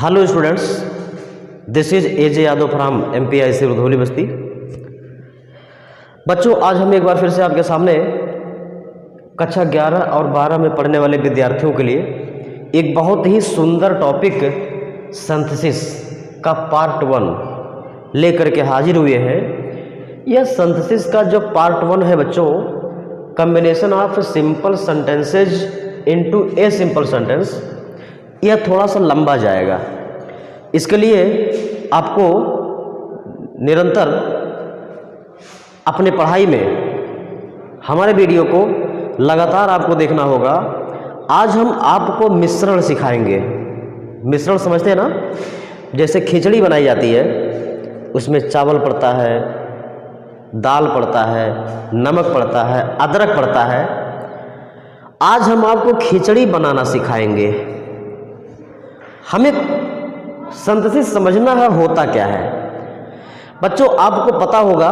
Hello students, this is AJ Yadav from MPIC Rudhauli बस्ती। बच्चों, आज हम एक बार फिर से आपके सामने कक्षा 11 और 12 में पढ़ने वाले विद्यार्थियों के लिए एक बहुत ही सुंदर टॉपिक सिंथेसिस का पार्ट 1 लेकर के हाजिर हुए हैं। यह सिंथेसिस का जो पार्ट 1 है बच्चों, combination of simple sentences into a simple sentence, यह थोड़ा सा लंबा जाएगा। इसके लिए आपको निरंतर अपने पढ़ाई में हमारे वीडियो को लगातार आपको देखना होगा। आज हम आपको मिश्रण सिखाएंगे। मिश्रण समझते हैं ना? जैसे खिचड़ी बनाई जाती है, उसमें चावल पड़ता है, दाल पड़ता है, नमक पड़ता है, अदरक पड़ता है। आज हम आपको खिचड़ी बनाना सिखाएंगे। हमें सिंथेसिस समझना है होता क्या है। बच्चों, आपको पता होगा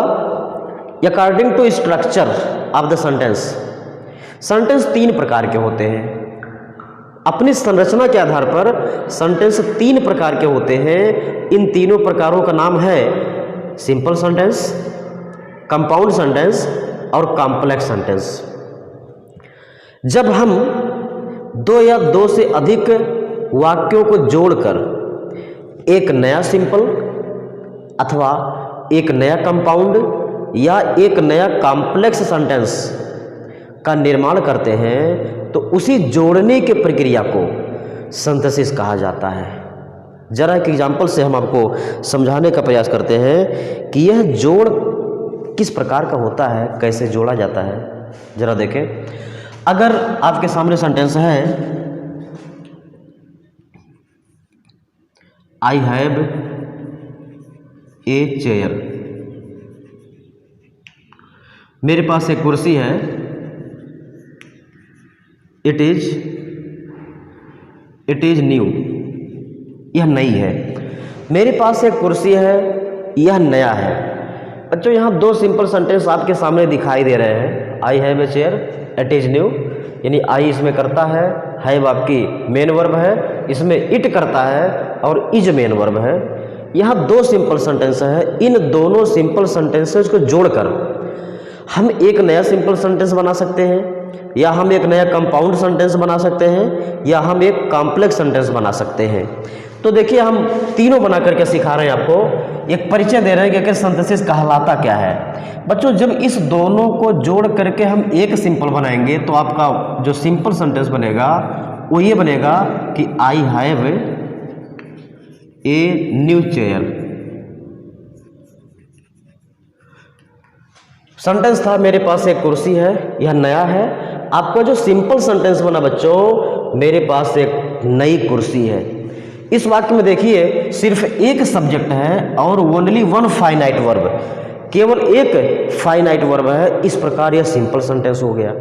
according to structure of the sentence 3 प्रकार के होते हैं। अपनी संरचना के आधार पर सेंटेंस 3 प्रकार के होते हैं। इन तीनों प्रकारों का नाम है सिंपल सेंटेंस, कंपाउंड सेंटेंस और कॉम्प्लेक्स सेंटेंस। जब हम 2 या 2 से अधिक वाक्यों को जोड़कर एक नया सिंपल अथवा एक नया कंपाउंड या एक नया कॉम्प्लेक्स सेंटेंस का निर्माण करते हैं तो उसी जोड़ने की प्रक्रिया को सिंथेसिस कहा जाता है। जरा एक एग्जांपल से हम आपको समझाने का प्रयास करते हैं कि यह जोड़ किस प्रकार का होता है, कैसे जोड़ा जाता है। जरा देखें, अगर आपके सामने सेंटेंस है I have a chair, मेरे पास एक कुर्सी है। इट इज न्यू, यह नई है। मेरे पास एक कुर्सी है, यह नया है। बच्चों, यहाँ 2 सिंपल सेंटेंस आपके सामने दिखाई दे रहे हैं। I have a chair, it is new, यानी आई इसमें करता है, हैव आपकी मेन वर्ब है, इसमें इट करता है और इज मेन वर्ब है। यहाँ 2 सिंपल सेंटेंस है। इन दोनों सिंपल सेंटेंसेस को जोड़कर हम एक नया सिंपल सेंटेंस बना सकते हैं, या हम एक नया कंपाउंड सेंटेंस बना सकते हैं, या हम एक कॉम्प्लेक्स सेंटेंस बना सकते हैं। तो देखिए, हम तीनों बना करके सिखा रहे हैं आपको, एक परिचय दे रहे हैं कि आखिर सिंथेसिस कहलाता क्या है। बच्चों, जब इस दोनों को जोड़ करके हम एक सिंपल बनाएंगे तो आपका जो सिंपल सेंटेंस बनेगा वो ये बनेगा कि I have a new chair. Sentence था मेरे पास एक कुर्सी है, यह नया है। आपका जो सिंपल सेंटेंस बना बच्चों, मेरे पास एक नई कुर्सी है। इस वाक्य में देखिए, सिर्फ एक सब्जेक्ट है और ओनली 1 फाइनाइट वर्ब, केवल एक फाइनाइट वर्ब है। इस प्रकार यह सिंपल सेंटेंस हो गया।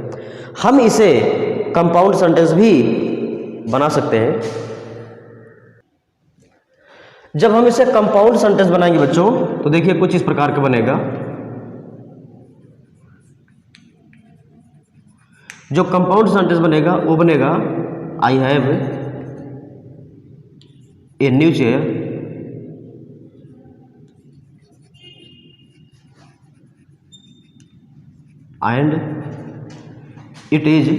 हम इसे कंपाउंड सेंटेंस भी बना सकते हैं। जब हम इसे कंपाउंड सेंटेंस बनाएंगे बच्चों, तो देखिए कुछ इस प्रकार का बनेगा। जो कंपाउंड सेंटेंस बनेगा वो बनेगा I have a new chair and it is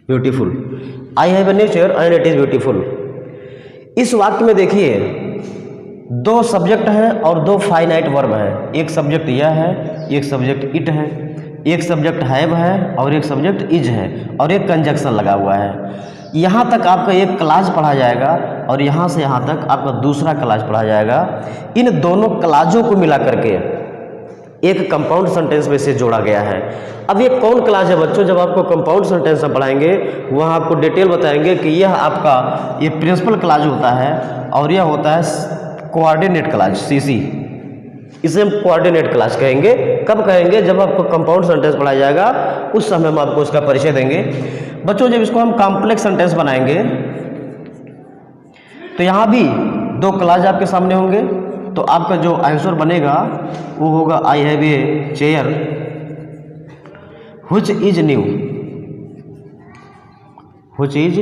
beautiful. I have a new chair and it is beautiful. इस वाक्य में देखिए 2 सब्जेक्ट है और 2 फाइनाइट वर्ब है। एक सब्जेक्ट यह है, एक सब्जेक्ट इट है, एक सब्जेक्ट हैव है और एक सब्जेक्ट इज है, और एक कंजक्शन लगा हुआ है। यहाँ तक आपका एक क्लास पढ़ा जाएगा और यहाँ से यहाँ तक आपका दूसरा क्लास पढ़ा जाएगा। इन दोनों क्लासों को मिला करके एक कंपाउंड सेंटेंस में से जोड़ा गया है। अब ये कौन क्लास है बच्चों? जब आपको कंपाउंड सेंटेंस में पढ़ाएंगे वहाँ आपको डिटेल बताएंगे कि यह आपका ये प्रिंसिपल क्लास होता है और यह होता है कोऑर्डिनेट क्लास, CC। इसे हम कोऑर्डिनेट क्लास कहेंगे। कब कहेंगे? जब आपको कंपाउंड सेंटेंस पढ़ाया जाएगा, उस समय हम आपको उसका परिचय देंगे। बच्चों, जब इसको हम कॉम्प्लेक्स सेंटेंस बनाएंगे तो यहाँ भी 2 क्लास आपके सामने होंगे। तो आपका जो आंसर बनेगा वो होगा I have a chair which is new which is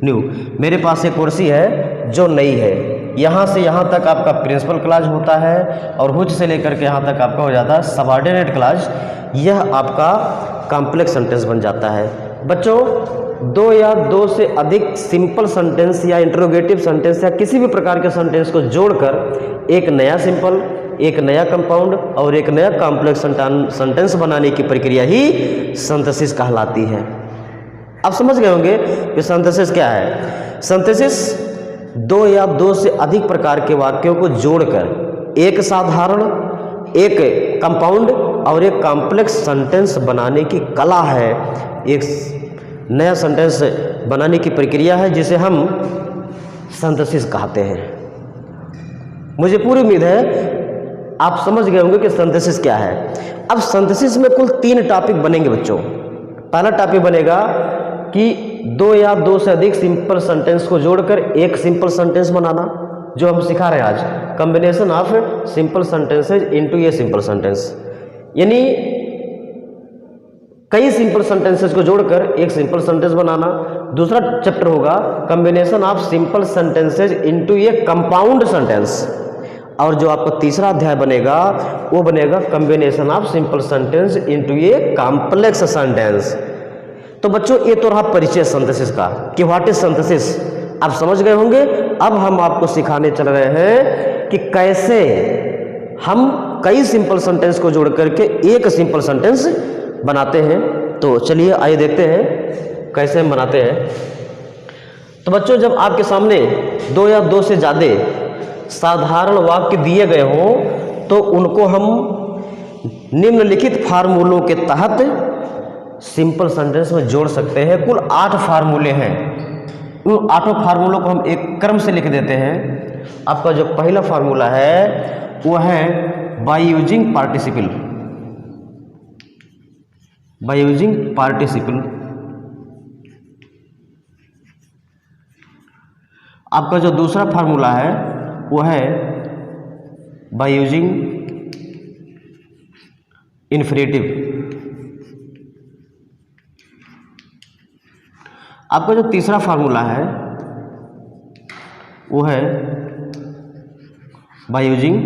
new, मेरे पास एक कुर्सी है जो नई है। यहाँ से यहाँ तक आपका प्रिंसिपल क्लॉज होता है और व्हिच से लेकर के यहाँ तक आपका हो जाता है सबऑर्डिनेट क्लॉज। यह आपका कॉम्प्लेक्स सेंटेंस बन जाता है। बच्चों, दो या दो से अधिक सिंपल सेंटेंस या इंटरोगेटिव सेंटेंस या किसी भी प्रकार के सेंटेंस को जोड़कर एक नया सिंपल, एक नया कंपाउंड और एक नया कॉम्प्लेक्स सेंटेंस बनाने की प्रक्रिया ही सिंथेसिस कहलाती है। आप समझ गए होंगे कि सिंथेसिस क्या है। सिंथेसिस दो या दो से अधिक प्रकार के वाक्यों को जोड़कर एक साधारण, एक कंपाउंड और एक कॉम्प्लेक्स सेंटेंस बनाने की कला है, एक नया सेंटेंस बनाने की प्रक्रिया है जिसे हम सिंथेसिस कहते हैं। मुझे पूरी उम्मीद है आप समझ गए होंगे कि सिंथेसिस क्या है। अब सिंथेसिस में कुल 3 टॉपिक बनेंगे बच्चों। पहला टॉपिक बनेगा कि दो या दो से अधिक सिंपल सेंटेंस को जोड़कर एक सिंपल सेंटेंस बनाना, जो हम सिखा रहे हैं आज, combination of simple sentences into a simple sentence, यानी कई सिंपल सेंटेंसेस को जोड़कर एक सिंपल सेंटेंस बनाना। दूसरा चैप्टर होगा combination of simple sentences into A compound sentence, और जो आपका तीसरा अध्याय बनेगा वो बनेगा combination of simple sentence into a complex sentence. तो बच्चों, ये तो रहा परिचय सिंथेसिस का कि व्हाट इज सिंथेसिस, आप समझ गए होंगे। अब हम आपको सिखाने चल रहे हैं कि कैसे हम कई सिंपल सेंटेंस को जोड़ करके एक सिंपल सेंटेंस बनाते हैं। तो चलिए आइए देखते हैं कैसे हम बनाते हैं। तो बच्चों, जब आपके सामने दो या दो से ज़्यादा साधारण वाक्य दिए गए हों तो उनको हम निम्नलिखित फार्मूलों के तहत सिंपल सेंटेंस में जोड़ सकते हैं। कुल 8 फार्मूले हैं। उन 8 फार्मूलों को हम एक क्रम से लिख देते हैं। आपका जो पहला फार्मूला है वो है by using participle. By using participle. आपका जो दूसरा फार्मूला है वो है बाय यूजिंग इन्फिनेटिव। आपका जो तीसरा फार्मूला है वो है बाय यूजिंग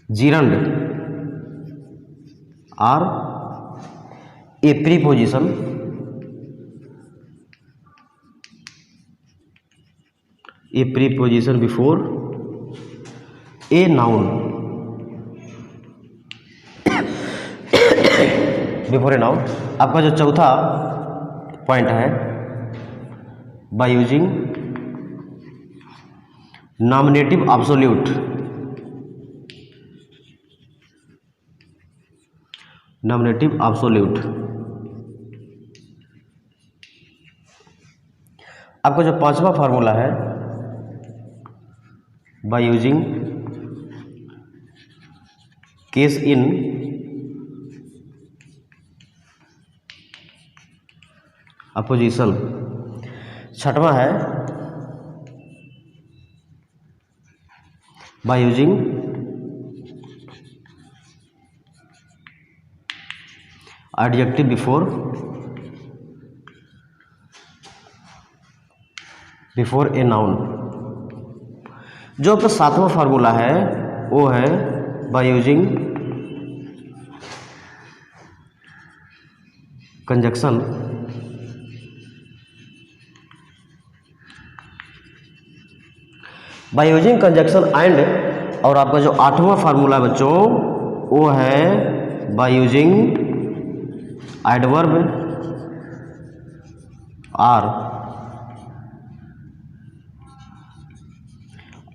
जीरंड और ए preposition. A preposition before a noun. Before a noun. आपका जो चौथा पॉइंट है by using nominative absolute. Nominative absolute. आपका जो पांचवा फार्मूला है by using case in opposition. छठवां है by using adjective before a noun. जो आपका सातवां फार्मूला है वो है by using conjunction. By using conjunction and. और आपका जो आठवां फार्मूला बच्चों वो है बाय यूजिंग एडवर्ब और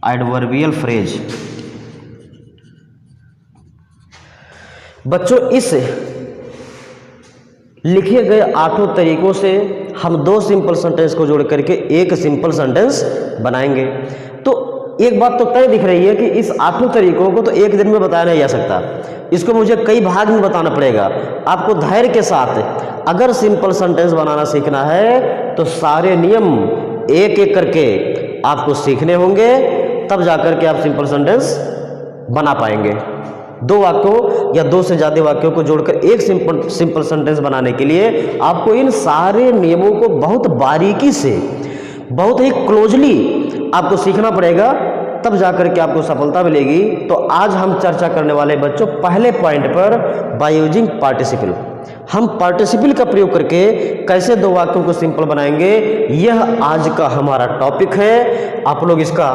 एडवर्बियल फ्रेज। बच्चों, इस लिखे गए 8 तरीकों से हम 2 सिंपल सेंटेंस को जोड़ करके एक सिंपल सेंटेंस बनाएंगे। तो एक बात तो तय दिख रही है कि इस 8 तरीकों को तो एक दिन में बताया नहीं जा सकता, इसको मुझे कई भाग में बताना पड़ेगा। आपको धैर्य के साथ अगर सिंपल सेंटेंस बनाना सीखना है तो सारे नियम एक एक करके आपको सीखने होंगे, तब जाकर के आप सिंपल सेंटेंस बना पाएंगे। दो वाक्यों या दो से ज़्यादा वाक्यों को जोड़कर एक सिंपल सेंटेंस बनाने के लिए आपको इन सारे नियमों को बहुत बारीकी से, बहुत ही क्लोजली आपको सीखना पड़ेगा, तब जाकर के आपको सफलता मिलेगी। तो आज हम चर्चा करने वाले बच्चों पहले पॉइंट पर बाय यूजिंग पार्टिसिपल, हम पार्टिसिपल का प्रयोग करके कैसे दो वाक्यों को सिंपल बनाएंगे, यह आज का हमारा टॉपिक है। आप लोग इसका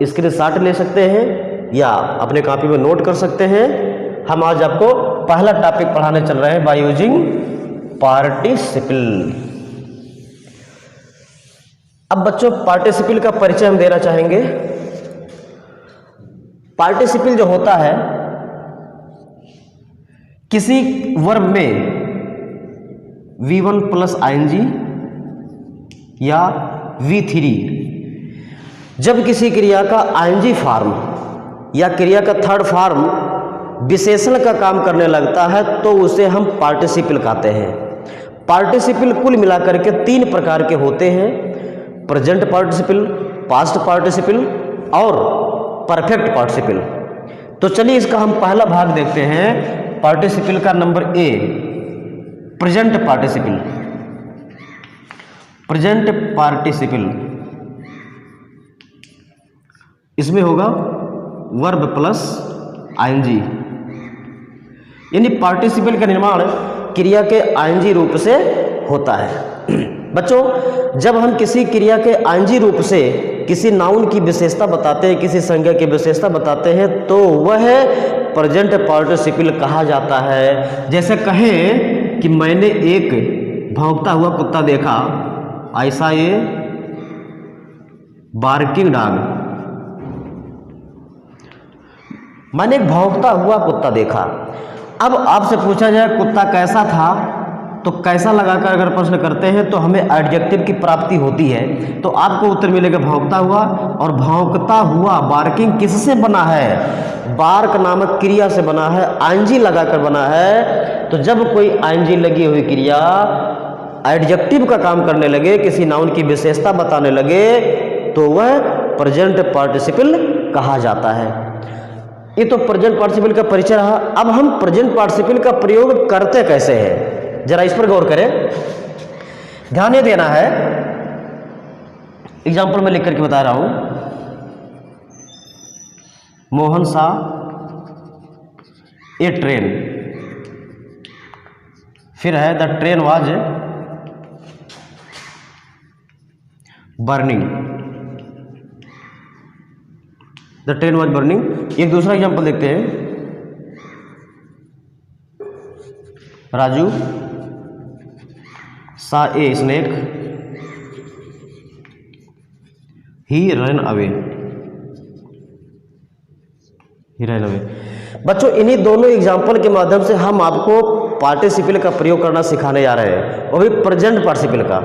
स्क्रीनशॉट ले सकते हैं या अपने कॉपी में नोट कर सकते हैं। हम आज आपको पहला टॉपिक पढ़ाने चल रहे हैं बाय यूजिंग पार्टिसिपल। अब बच्चों पार्टिसिपल का परिचय हम देना चाहेंगे। पार्टिसिपल जो होता है किसी वर्ब में V1 प्लस ING या V3, जब किसी क्रिया का ING फॉर्म या क्रिया का थर्ड फॉर्म विशेषण का काम करने लगता है तो उसे हम पार्टिसिपल कहते हैं। पार्टिसिपल कुल मिलाकर के तीन प्रकार के होते हैं, प्रेजेंट पार्टिसिपल, पास्ट पार्टिसिपल और परफेक्ट पार्टिसिपल। तो चलिए इसका हम पहला भाग देखते हैं। पार्टिसिपल का number A, present participle. Present participle इसमें होगा वर्ब प्लस ING, यानी पार्टिसिपल का निर्माण क्रिया के ING रूप से होता है। बच्चों जब हम किसी क्रिया के ING रूप से किसी नाउन की विशेषता बताते हैं, किसी संज्ञा की विशेषता बताते हैं तो वह प्रेजेंट पार्टिसिपल कहा जाता है। जैसे कहें कि मैंने एक भौंकता हुआ कुत्ता देखा, ऐसा ये बार्किंग डॉग, मैंने एक भौंकता हुआ कुत्ता देखा। अब आपसे पूछा जाए कुत्ता कैसा था, तो कैसा लगाकर अगर प्रश्न करते हैं तो हमें एडजेक्टिव की प्राप्ति होती है, तो आपको उत्तर मिलेगा भौंकता हुआ। और भौंकता हुआ बार्किंग किससे बना है, बार्क नामक क्रिया से बना है, ING लगाकर बना है। तो जब कोई ING लगी हुई क्रिया एडजेक्टिव का काम करने लगे, किसी नाउन की विशेषता बताने लगे, तो वह प्रेजेंट पार्टिसिपल कहा जाता है। ये तो प्रेजेंट पार्टिसिपल का परिचय रहा। अब हम प्रेजेंट पार्टिसिपल का प्रयोग करते कैसे हैं, जरा इस पर गौर करें। ध्यान ये देना है, एग्जाम्पल में लिख करके बता रहा हूं। मोहन सा ए ट्रेन, फिर है the train was burning, the train was burning. एक दूसरा एग्जाम्पल देखते हैं। राजू सा a snake, he run away, he run away. बच्चों इन्हीं दोनों एग्जाम्पल के माध्यम से हम आपको पार्टिसिपल का प्रयोग करना सिखाने जा रहे हैं, वो भी प्रेजेंट पार्टिसिपल का।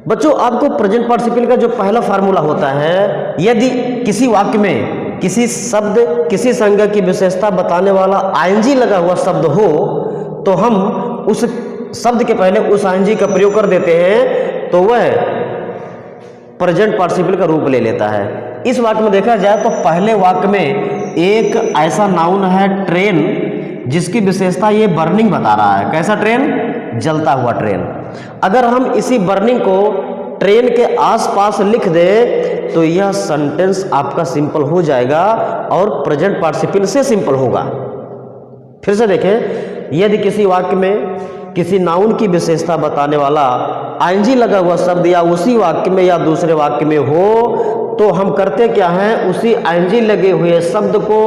बच्चों आपको प्रेजेंट पार्टिसिपल का जो पहला फार्मूला होता है, यदि किसी वाक्य में किसी शब्द, किसी संज्ञा की विशेषता बताने वाला ING लगा हुआ शब्द हो तो हम उस शब्द के पहले उस ING का प्रयोग कर देते हैं, तो वह प्रेजेंट पार्टिसिपल का रूप ले लेता है। इस वाक्य में देखा जाए तो पहले वाक्य में एक ऐसा नाउन है ट्रेन, जिसकी विशेषता ये बर्निंग बता रहा है। कैसा ट्रेन, जलता हुआ ट्रेन। अगर हम इसी बर्निंग को ट्रेन के आसपास लिख दें तो यह सेंटेंस आपका सिंपल हो जाएगा और प्रेजेंट पार्टिसिपल से सिंपल होगा। फिर से देखें, यदि किसी वाक्य में किसी नाउन की विशेषता बताने वाला ING लगा हुआ शब्द या उसी वाक्य में या दूसरे वाक्य में हो तो हम करते क्या हैं, उसी ING लगे हुए शब्द को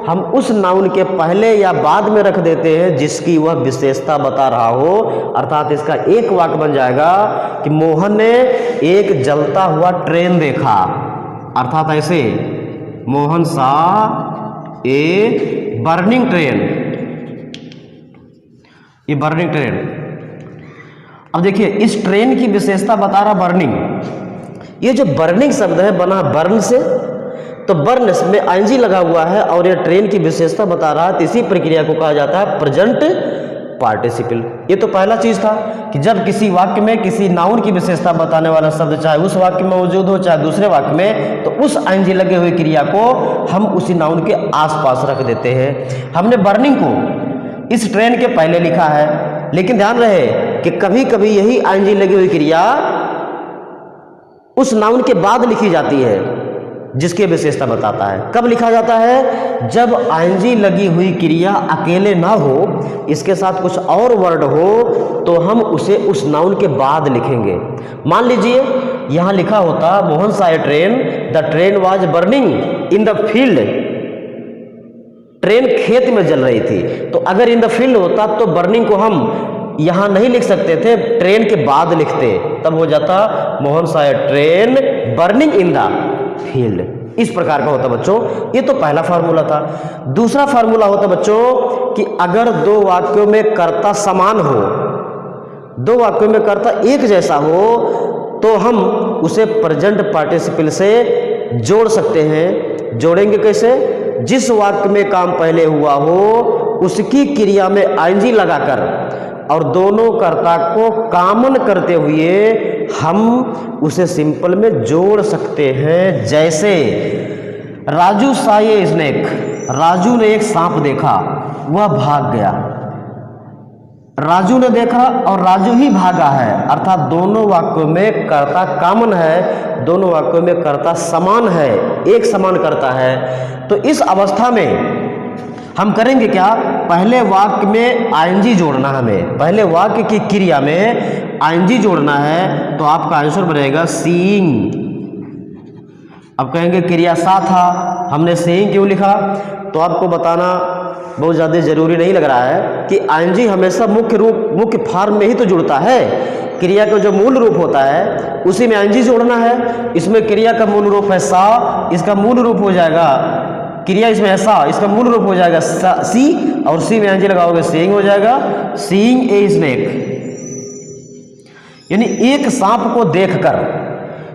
हम उस नाउन के पहले या बाद में रख देते हैं जिसकी वह विशेषता बता रहा हो। अर्थात इसका एक वाक्य बन जाएगा कि मोहन ने एक जलता हुआ ट्रेन देखा। अर्थात ऐसे मोहन सा ए बर्निंग ट्रेन, ये बर्निंग ट्रेन। अब देखिए इस ट्रेन की विशेषता बता रहा बर्निंग। ये जो बर्निंग शब्द है बना बर्न से, तो बर्न में ING लगा हुआ है और ये ट्रेन की विशेषता बता रहा है। तो इसी प्रक्रिया को कहा जाता है प्रेजेंट पार्टिसिपल। ये तो पहला चीज था कि जब किसी वाक्य में किसी नाउन की विशेषता बताने वाला शब्द चाहे उस वाक्य में मौजूद हो चाहे दूसरे वाक्य में, तो उस आईएनजी लगे हुई क्रिया को हम उसी नाउन के आसपास रख देते हैं। हमने बर्निंग को इस ट्रेन के पहले लिखा है, लेकिन ध्यान रहे कि कभी कभी यही आईएनजी लगी हुई क्रिया उस नाउन के बाद लिखी जाती है जिसकी विशेषता बताता है। कब लिखा जाता है? जब आईएनजी लगी हुई क्रिया अकेले ना हो, इसके साथ कुछ और वर्ड हो, तो हम उसे उस नाउन के बाद लिखेंगे। मान लीजिए यहां लिखा होता Mohan Sai train, the train was burning in the field, train खेत में जल रही थी। तो अगर इन द फील्ड होता तो बर्निंग को हम यहां नहीं लिख सकते थे, ट्रेन के बाद लिखते, तब हो जाता Mohan Sai train burning in the field. इस प्रकार का होता बच्चों। ये तो पहला फार्मूला था। दूसरा फार्मूला होता बच्चों कि अगर दो वाक्यों में कर्ता समान हो, दो वाक्यों में कर्ता एक जैसा हो, तो हम उसे प्रेजेंट पार्टिसिपल से जोड़ सकते हैं। जोड़ेंगे कैसे? जिस वाक्य में काम पहले हुआ हो उसकी क्रिया में आईएनजी लगाकर और दोनों कर्ता को कॉमन करते हुए हम उसे सिंपल में जोड़ सकते हैं। जैसे राजू सा ये स्नेक, राजू ने एक सांप देखा, वह भाग गया। राजू ने देखा और राजू ही भागा है, अर्थात दोनों वाक्यों में कर्ता कॉमन है, दोनों वाक्यों में कर्ता समान है, एक समान कर्ता है। तो इस अवस्था में हम करेंगे क्या? पहले वाक्य में आईएनजी जोड़ना, हमें पहले वाक्य की क्रिया में आईएनजी जोड़ना है। तो आपका आंसर बनेगा सीइंग। अब कहेंगे क्रिया सा था, हमने सीइंग क्यों लिखा? तो आपको बताना बहुत ज़्यादा जरूरी नहीं लग रहा है कि आईएनजी हमेशा मुख्य फॉर्म में ही तो जुड़ता है। क्रिया का जो मूल रूप होता है उसी में आईएनजी जोड़ना है। इसमें क्रिया का मूल रूप है सा, इसका मूल रूप हो जाएगा, क्रिया इसमें ऐसा, इसका मूल रूप हो जाएगा सी, और सी में आईएनजी लगाओगे सीइंग हो जाएगा। सीइंग ए स्नेक, यानी एक सांप को देखकर,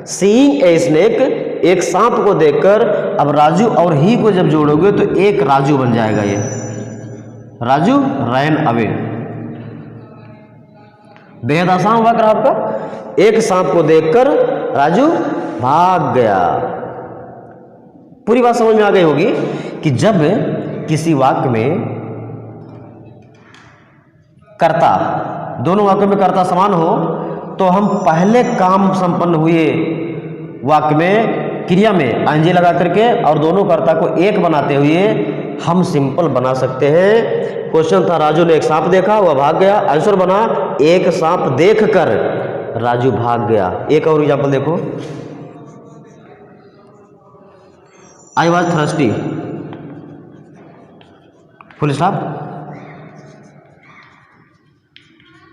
सीइंग ए स्नेक, एक सांप को देखकर। अब राजू और ही को जब जोड़ोगे तो एक राजू बन जाएगा। ये राजू रैन अवे। बेहद आसान वाक्य आपका। एक सांप को देखकर राजू भाग गया। पूरी बात समझ में आ गई होगी कि जब किसी वाक्य में कर्ता, दोनों वाक्यों में कर्ता समान हो, तो हम पहले काम संपन्न हुए वाक्य में क्रिया में आईएनजी लगा करके और दोनों कर्ता को एक बनाते हुए हम सिंपल बना सकते हैं। क्वेश्चन था राजू ने एक सांप देखा, वह भाग गया। आंसर बना एक सांप देखकर राजू भाग गया। एक और एग्जांपल देखो, I was thirsty, full stop,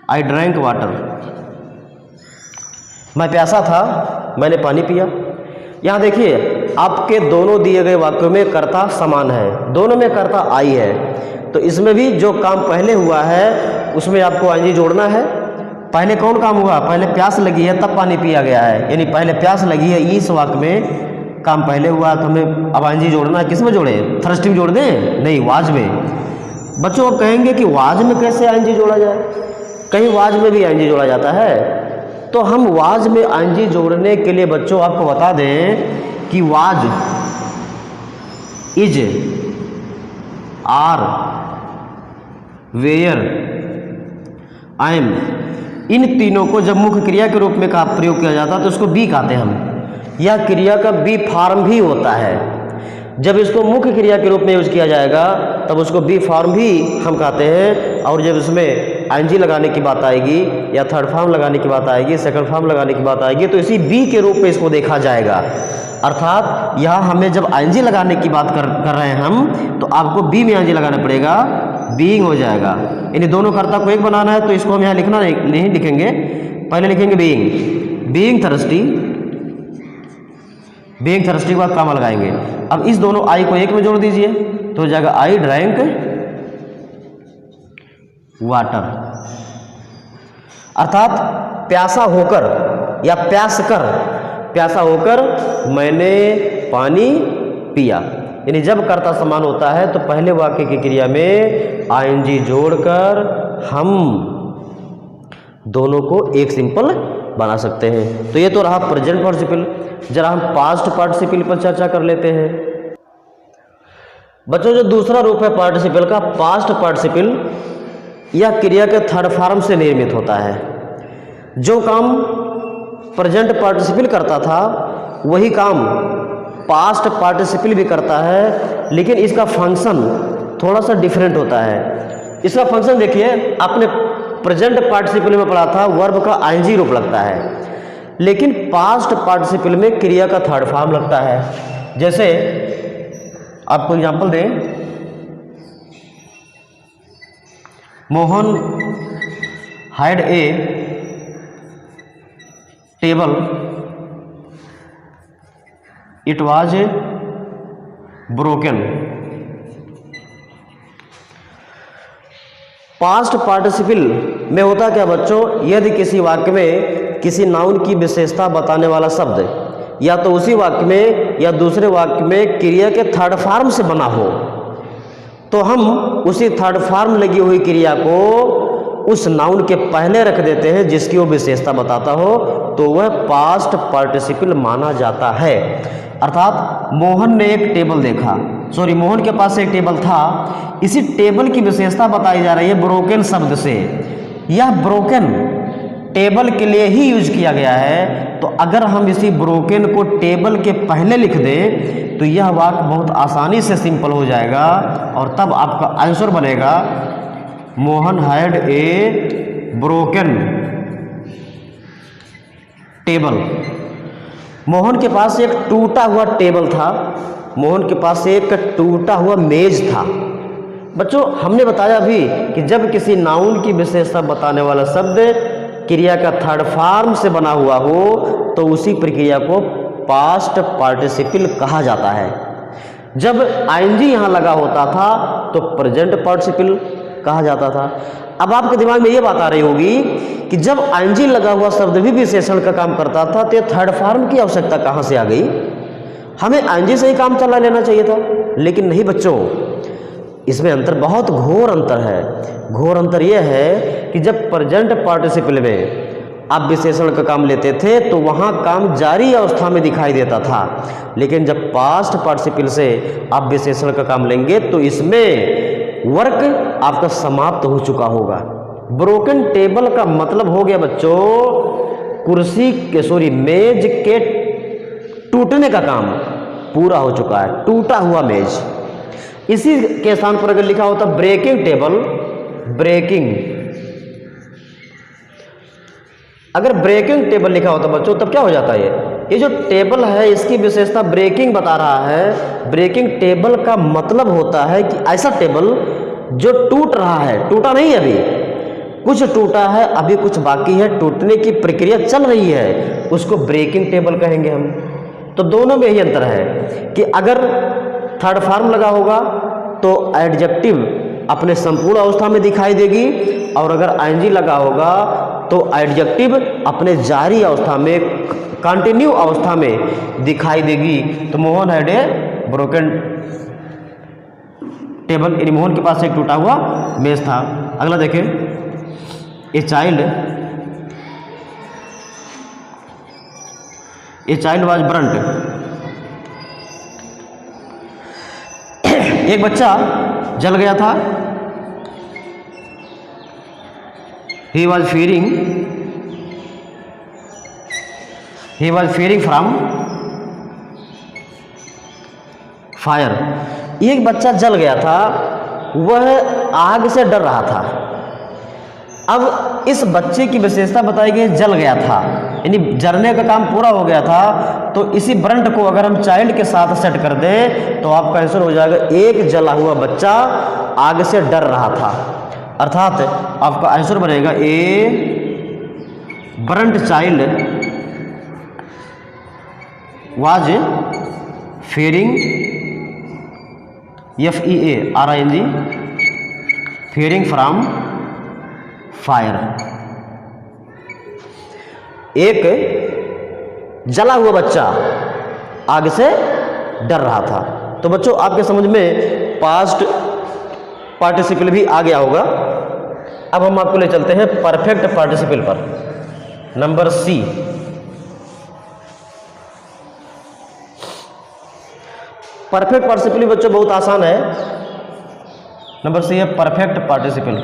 I drank water, मैं प्यासा था, मैंने पानी पिया। यहाँ देखिए आपके दोनों दिए गए वाक्यों में कर्ता समान है, दोनों में कर्ता आई है, तो इसमें भी जो काम पहले हुआ है उसमें आपको आईएनजी जोड़ना है। पहले कौन काम हुआ? पहले प्यास लगी है तब पानी पिया गया है, यानी पहले प्यास लगी है, इस वाक्य में काम पहले हुआ, तो हमें अब आईएनजी जोड़ना है। किस में जोड़े? थर्स्टी में जोड़ दें? नहीं, वाज में। बच्चों अब कहेंगे कि वाज में कैसे आईएनजी जोड़ा जाए? कहीं वाज में भी आईएनजी जोड़ा जाता है। तो हम वाज में आईएनजी जोड़ने के लिए बच्चों आपको बता दें कि was, is, are, were, I am, इन तीनों को जब मुख्य क्रिया के रूप में का प्रयोग किया जाता है तो उसको बी कहते हैं हम। यह क्रिया का बी फॉर्म भी होता है। जब इसको मुख्य क्रिया के रूप में यूज किया जाएगा तब उसको बी फॉर्म भी हम कहते हैं। और जब इसमें आईएनजी लगाने की बात आएगी या थर्ड फॉर्म लगाने की बात आएगी, सेकंड फॉर्म लगाने की बात आएगी, तो इसी बी के रूप में इसको देखा जाएगा। अर्थात यहाँ हमें जब आईएनजी लगाने की बात कर रहे हैं हम, तो आपको बी में आईएनजी लगाना पड़ेगा, बीइंग हो जाएगा। यानी दोनों कर्ता को एक बनाना है, तो इसको हम यहाँ लिखना नहीं लिखेंगे, पहले लिखेंगे being, being thirsty, being thirsty के बाद कामा लगाएंगे। अब इस दोनों आई को एक में जोड़ दीजिए तो हो जाएगा आई ड्रैंक वाटर। अर्थात प्यासा होकर या प्यास कर, प्यासा होकर मैंने पानी पिया। यानी जब कर्ता समान होता है तो पहले वाक्य की क्रिया में आईएनजी जोड़कर हम दोनों को एक सिंपल बना सकते हैं। तो ये तो रहा प्रेजेंट पार्टिसिपल। जरा हम पास्ट पार्टिसिपल पर चर्चा कर लेते हैं। बच्चों, जो दूसरा रूप है पार्टिसिपल का, पास्ट पार्टिसिपल, यह क्रिया के थर्ड फॉर्म से निर्मित होता है। जो काम प्रेजेंट पार्टिसिपल करता था वही काम पास्ट पार्टिसिपल भी करता है, लेकिन इसका फंक्शन थोड़ा सा डिफरेंट होता है। इसका फंक्शन देखिए, आपने प्रेजेंट पार्टिसिपल में पढ़ा था वर्ब का आईएनजी रूप लगता है, लेकिन पास्ट पार्टिसिपल में क्रिया का थर्ड फॉर्म लगता है। जैसे आपको एग्जांपल दें, Mohan had a table, it was broken. Past participle में होता क्या बच्चों, यदि किसी वाक्य में किसी नाउन की विशेषता बताने वाला शब्द या तो उसी वाक्य में या दूसरे वाक्य में क्रिया के थर्ड फॉर्म से बना हो, तो हम उसी थर्ड फॉर्म लगी हुई क्रिया को उस नाउन के पहले रख देते हैं जिसकी वो विशेषता बताता हो, तो वह पास्ट पार्टिसिपल माना जाता है। अर्थात मोहन ने एक टेबल देखा, मोहन के पास एक टेबल था, इसी टेबल की विशेषता बताई जा रही है ब्रोकन शब्द से। यह ब्रोकन टेबल के लिए ही यूज किया गया है, तो अगर हम इसी ब्रोकन को टेबल के पहले लिख दें तो यह वाक्य बहुत आसानी से सिंपल हो जाएगा और तब आपका आंसर बनेगा Mohan had a broken table. Mohan के पास एक टूटा हुआ टेबल था, मोहन के पास एक टूटा हुआ मेज था। बच्चों, हमने बताया अभी कि जब किसी नाउन की विशेषता बताने वाला शब्द क्रिया का थर्ड फॉर्म से बना हुआ हो तो उसी प्रक्रिया को पास्ट पार्टिसिपल कहा जाता है। जब आईएनजी यहाँ लगा होता था तो प्रेजेंट पार्टिसिपल कहा जाता था। अब आपके दिमाग में ये बात आ रही होगी कि जब आईएनजी लगा हुआ शब्द भी विशेषण का काम करता था तो थर्ड फॉर्म की आवश्यकता कहाँ से आ गई? हमें आईएनजी से ही काम चला लेना चाहिए था, लेकिन नहीं बच्चों, इसमें अंतर, बहुत घोर अंतर है। घोर अंतर यह है कि जब प्रेजेंट पार्टिसिपल में आप विशेषण का काम लेते थे तो वहाँ काम जारी अवस्था में दिखाई देता था, लेकिन जब पास्ट पार्टिसिपल से आप विशेषण का काम लेंगे तो इसमें वर्क आपका समाप्त हो चुका होगा। ब्रोकन टेबल का मतलब हो गया बच्चों कुर्सी के मेज के टूटने का काम पूरा हो चुका है, टूटा हुआ मेज। इसी के स्थान पर अगर लिखा होता ब्रेकिंग टेबल, ब्रेकिंग, अगर ब्रेकिंग टेबल लिखा होता बच्चों तब क्या हो जाता है? ये जो टेबल है इसकी विशेषता ब्रेकिंग बता रहा है। ब्रेकिंग टेबल का मतलब होता है कि ऐसा टेबल जो टूट रहा है, टूटा नहीं अभी, कुछ टूटा है, अभी कुछ बाकी है, टूटने की प्रक्रिया चल रही है, उसको ब्रेकिंग टेबल कहेंगे हम। तो दोनों में यही अंतर है कि अगर थर्ड फॉर्म लगा होगा तो एडजेक्टिव अपने संपूर्ण अवस्था में दिखाई देगी, और अगर आईएनजी लगा होगा तो एडजेक्टिव अपने जारी अवस्था में, कंटिन्यू अवस्था में दिखाई देगी। तो Mohan had a broken table, यानी मोहन के पास एक टूटा हुआ मेज था। अगला देखें, ए चाइल्ड वाज ब्रंट। एक बच्चा जल गया था। he was fearing from fire। एक बच्चा जल गया था, वह आग से डर रहा था। अब इस बच्चे की विशेषता बताई गई जल गया था, यानी जलने का काम पूरा हो गया था। तो इसी ब्रंट को अगर हम चाइल्ड के साथ सेट कर दें तो आपका आंसर हो जाएगा एक जला हुआ बच्चा आग से डर रहा था। अर्थात आपका आंसर बनेगा a burnt child was fearing, FEARING, fearing from fire. एक जला हुआ बच्चा आग से डर रहा था। तो बच्चों आपके समझ में पास्ट पार्टिसिपल भी आ गया होगा। अब हम आपको ले चलते हैं परफेक्ट पार्टिसिपल पर, नंबर सी। परफेक्ट पार्टिसिपल बच्चों बहुत आसान है, नंबर सी है परफेक्ट पार्टिसिपल।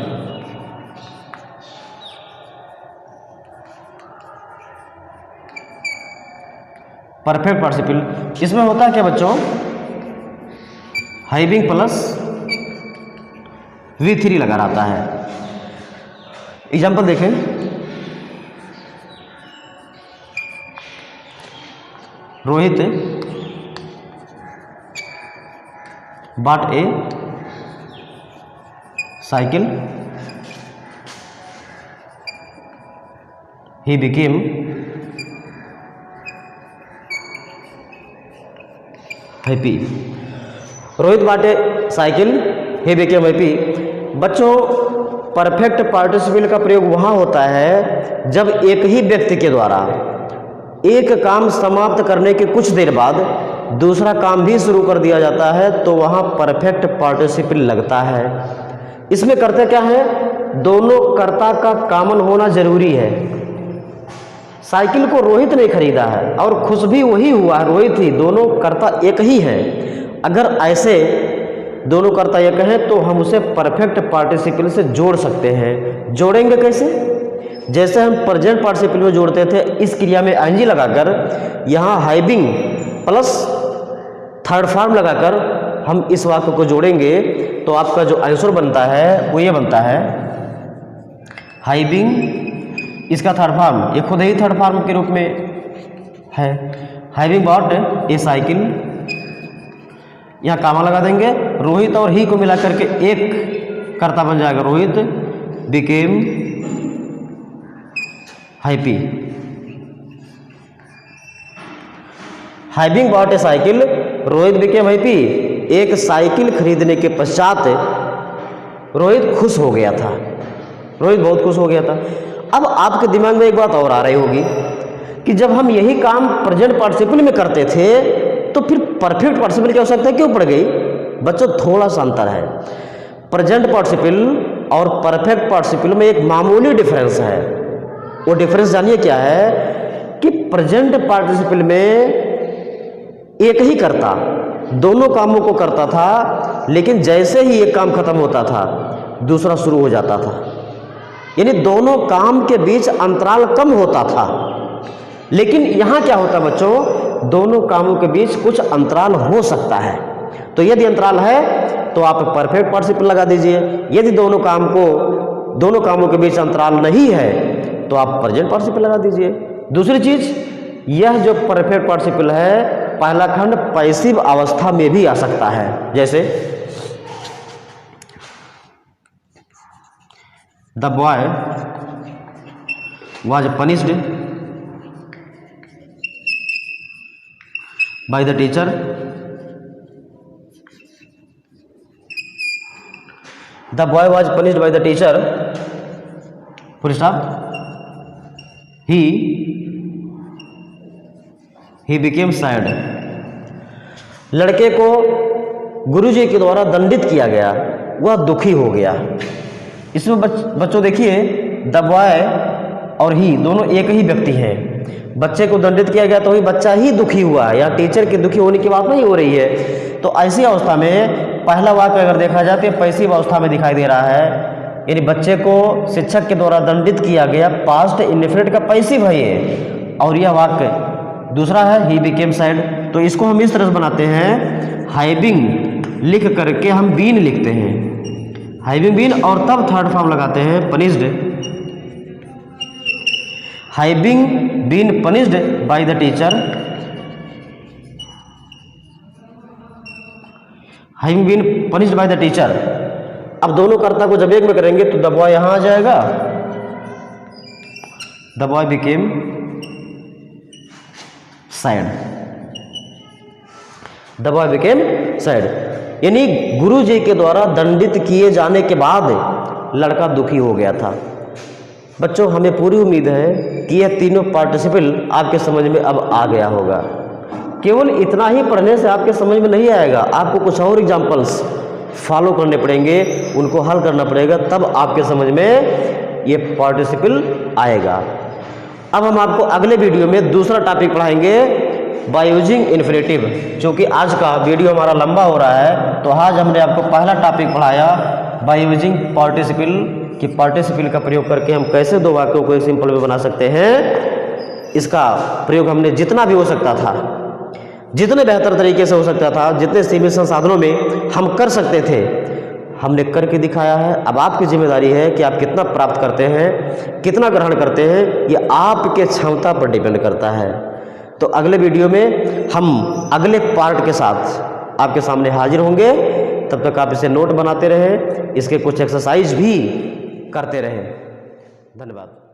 परफेक्ट पार्टिसिपल इसमें होता है क्या बच्चों, हैविंग प्लस V3 लगा रहता है। एग्जाम्पल देखें, Rohit bought a cycle, he became happy. Rohit बाटे साइकिल, he became हैप्पी। बच्चों परफेक्ट पार्टिसिपल का प्रयोग वहाँ होता है जब एक ही व्यक्ति के द्वारा एक काम समाप्त करने के कुछ देर बाद दूसरा काम भी शुरू कर दिया जाता है, तो वहाँ परफेक्ट पार्टिसिपल लगता है। इसमें करते क्या है, दोनों कर्ता का कॉमन होना जरूरी है। साइकिल को रोहित ने खरीदा है और खुश भी वही हुआ है, रोहित ही, दोनों कर्ता एक ही है। अगर ऐसे दोनों कर्ता एक हैं तो हम उसे परफेक्ट पार्टिसिपल से जोड़ सकते हैं। जोड़ेंगे कैसे, जैसे हम प्रेजेंट पार्टिसिपल में जोड़ते थे, इस क्रिया में आईएनजी लगाकर यहाँ हैविंग प्लस थर्ड फॉर्म लगाकर हम इस वाक्य को जोड़ेंगे, तो आपका जो आंसर बनता है वो ये बनता है हैविंग, इसका थर्ड फॉर्म ये खुद ही थर्ड फॉर्म के रूप में है, हैविंग बॉट ए साइकिल, यहाँ कामा लगा देंगे, रोहित और ही को मिला करके एक कर्ता बन जाएगा, Rohit became happy. Having bot ए साइकिल, रोहित बिकेम हैप्पी। एक साइकिल खरीदने के पश्चात रोहित खुश हो गया था, रोहित बहुत खुश हो गया था। अब आपके दिमाग में एक बात और आ रही होगी कि जब हम यही काम प्रेजेंट पार्टिसिपल में करते थे तो फिर परफेक्ट पार्टिसिपल की आवश्यकता क्यों पड़ गई। बच्चों थोड़ा सा अंतर है, प्रेजेंट पार्टिसिपल और परफेक्ट पार्टिसिपल में एक मामूली डिफरेंस है। वो डिफरेंस जानिए क्या है कि प्रेजेंट पार्टिसिपल में एक ही करता दोनों कामों को करता था, लेकिन जैसे ही एक काम खत्म होता था दूसरा शुरू हो जाता था, यानी दोनों काम के बीच अंतराल कम होता था। लेकिन यहाँ क्या होता है बच्चों, दोनों कामों के बीच कुछ अंतराल हो सकता है। तो यदि अंतराल है तो आप परफेक्ट पार्टिसिपल लगा दीजिए, यदि दोनों कामों के बीच अंतराल नहीं है तो आप प्रेजेंट पार्टिसिपल लगा दीजिए। दूसरी चीज, यह जो परफेक्ट पार्टिसिपल है पहला खंड पैसिव अवस्था में भी आ सकता है, जैसे the boy was punished by the teacher the boy was punished by the teacher full stop he became sad। लड़के को गुरुजी के द्वारा दंडित किया गया, वह दुखी हो गया। इसमें बच्चों देखिए द बॉय और ही दोनों एक ही व्यक्ति हैं। बच्चे को दंडित किया गया तो ही बच्चा ही दुखी हुआ है, या टीचर के दुखी होने की बात नहीं हो रही है। तो ऐसी अवस्था में पहला वाक्य अगर देखा जाए तो पैसिव अवस्था में दिखाई दे रहा है, यानी बच्चे को शिक्षक के द्वारा दंडित किया गया, पास्ट इंडेफिनिट का पैसिव है ये। और यह वाक्य दूसरा है ही बिकेम सैड, तो इसको हम इस तरह से बनाते हैं, हैविंग लिख करके हम बीन लिखते हैं, हैविंग बीन, और तब थर्ड फॉर्म लगाते हैं punished, having been punished by the teacher, having been punished by the teacher. अब दोनों कर्ता को जब एक में करेंगे तो द बॉय यहां आ जाएगा, the boy became sad, the boy became sad, यानी गुरु जी के द्वारा दंडित किए जाने के बाद लड़का दुखी हो गया था। बच्चों हमें पूरी उम्मीद है कि यह तीनों पार्टिसिपल आपके समझ में अब आ गया होगा। केवल इतना ही पढ़ने से आपके समझ में नहीं आएगा, आपको कुछ और एग्जाम्पल्स फॉलो करने पड़ेंगे, उनको हल करना पड़ेगा, तब आपके समझ में ये पार्टिसिपल आएगा। अब हम आपको अगले वीडियो में दूसरा टॉपिक पढ़ाएंगे बाय यूजिंग इन्फिनेटिव। क्योंकि आज का वीडियो हमारा लंबा हो रहा है, तो आज हमने आपको पहला टॉपिक पढ़ाया बाय यूजिंग पार्टिसिपल, कि पार्टिसिपल का प्रयोग करके हम कैसे दो वाक्यों को एक सिंपल में बना सकते हैं। इसका प्रयोग हमने जितना भी हो सकता था, जितने बेहतर तरीके से हो सकता था, जितने सीमित संसाधनों में हम कर सकते थे, हमने करके दिखाया है। अब आपकी जिम्मेदारी है कि आप कितना प्राप्त करते हैं, कितना ग्रहण करते हैं, ये आपके क्षमता पर डिपेंड करता है। तो अगले वीडियो में हम अगले पार्ट के साथ आपके सामने हाजिर होंगे। तब तक आप इसे नोट बनाते रहें, इसके कुछ एक्सरसाइज भी करते रहें। धन्यवाद।